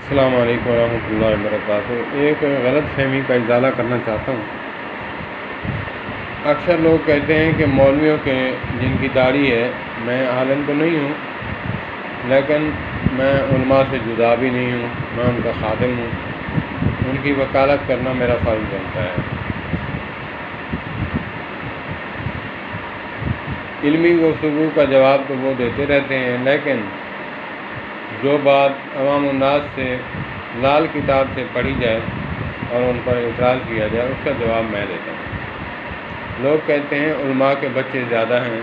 السلام علیکم ورحمۃ اللہ وبرکاتہ۔ ایک غلط فہمی کا ازالہ کرنا چاہتا ہوں۔ اکثر لوگ کہتے ہیں کہ مولویوں کے جن کی داڑھی ہے، میں عالم تو نہیں ہوں لیکن میں علماء سے جدا بھی نہیں ہوں، میں ان کا خادم ہوں، ان کی وکالت کرنا میرا فرض بنتا ہے۔ علمی گفتگو کا جواب تو وہ دیتے رہتے ہیں، لیکن جو بات عوام الناس سے لال کتاب سے پڑھی جائے اور ان پر اعتراض کیا جائے، اس کا جواب میں دیتا ہوں۔ لوگ کہتے ہیں علماء کے بچے زیادہ ہیں۔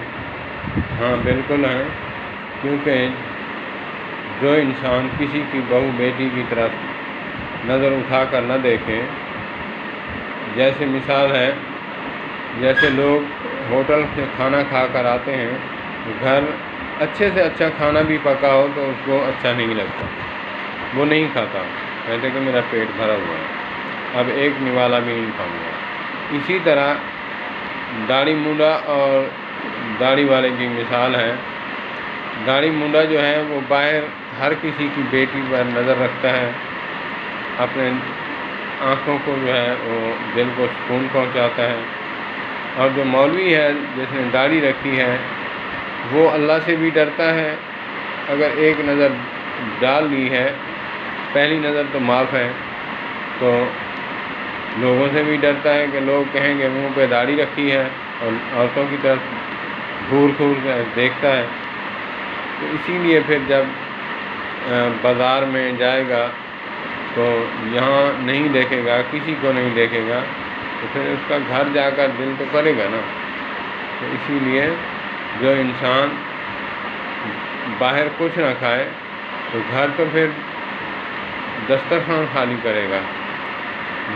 ہاں بالکل ہیں، کیونکہ جو انسان کسی کی بہو بیٹی کی طرف نظر اٹھا کر نہ دیکھے، جیسے مثال ہے، جیسے لوگ ہوٹل سے کھانا کھا کر آتے ہیں، گھر اچھے سے اچھا کھانا بھی پکا ہو تو اس کو اچھا نہیں لگتا، وہ نہیں کھاتا، کہتے کہ میرا پیٹ بھرا ہوا ہے، اب ایک نوالا بھی نہیں کھاؤں گا۔ اسی طرح داڑھی مونڈا اور داڑھی والے کی مثال ہے۔ داڑھی مونڈا جو ہے وہ باہر ہر کسی کی بیٹی پر نظر رکھتا ہے، اپنے آنکھوں کو جو ہے وہ دل کو سکون پہنچاتا ہے، اور جو مولوی ہے جس نے داڑھی رکھی ہے وہ اللہ سے بھی ڈرتا ہے، اگر ایک نظر ڈال لی ہے، پہلی نظر تو معاف ہے، تو لوگوں سے بھی ڈرتا ہے کہ لوگ کہیں گے منہ پہ داڑھی رکھی ہے، اور عورتوں کی طرف گھور کر دیکھتا ہے۔ تو اسی لیے پھر جب بازار میں جائے گا تو یہاں نہیں دیکھے گا، کسی کو نہیں دیکھے گا، تو پھر اس کا گھر جا کر دل تو کرے گا نا۔ تو اسی لیے جو انسان باہر کچھ نہ کھائے تو گھر تو پھر دسترخوان خالی کرے گا،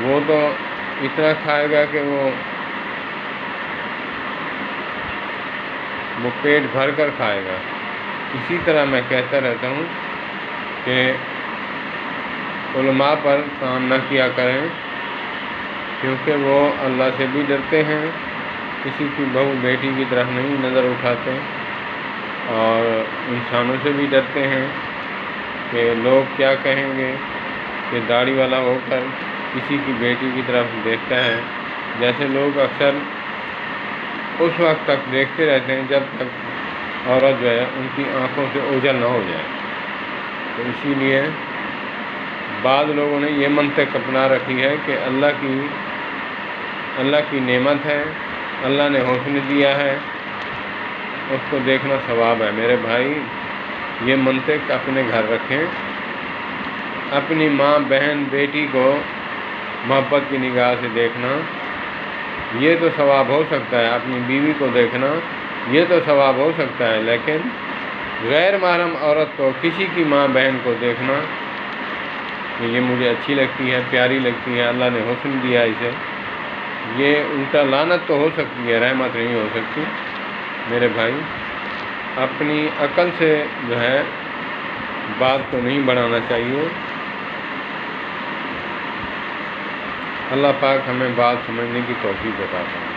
وہ تو اتنا کھائے گا کہ وہ پیٹ بھر کر کھائے گا۔ اسی طرح میں کہتا رہتا ہوں کہ علماء پر کام نہ کیا کریں، کیونکہ وہ اللہ سے بھی ڈرتے ہیں، کسی کی بہو بیٹی کی طرف نہیں نظر اٹھاتے، اور انسانوں سے بھی ڈرتے ہیں کہ لوگ کیا کہیں گے کہ داڑھی والا ہو کر کسی کی بیٹی کی طرف دیکھتا ہے۔ جیسے لوگ اکثر اس وقت تک دیکھتے رہتے ہیں جب تک عورت جو ہے ان کی آنکھوں سے اوجھل نہ ہو جائے۔ تو اسی لیے بعض لوگوں نے یہ منطق اپنا رکھی ہے کہ اللہ کی نعمت ہے، اللہ نے حسن دیا ہے، اس کو دیکھنا ثواب ہے۔ میرے بھائی، یہ منطق اپنے گھر رکھیں، اپنی ماں، بہن، بیٹی کو محبت کی نگاہ سے دیکھنا، یہ تو ثواب ہو سکتا ہے، اپنی بیوی کو دیکھنا یہ تو ثواب ہو سکتا ہے، لیکن غیر محرم عورت کو، کسی کی ماں بہن کو دیکھنا کہ یہ مجھے اچھی لگتی ہے، پیاری لگتی ہے، اللہ نے حسن دیا اسے، یہ الٹا لعنت تو ہو سکتی ہے، رحمت نہیں ہو سکتی۔ میرے بھائی، اپنی عقل سے جو ہے بات کو نہیں بڑھانا چاہیے۔ اللہ پاک ہمیں بات سمجھنے کی توفیق عطا فرمائے۔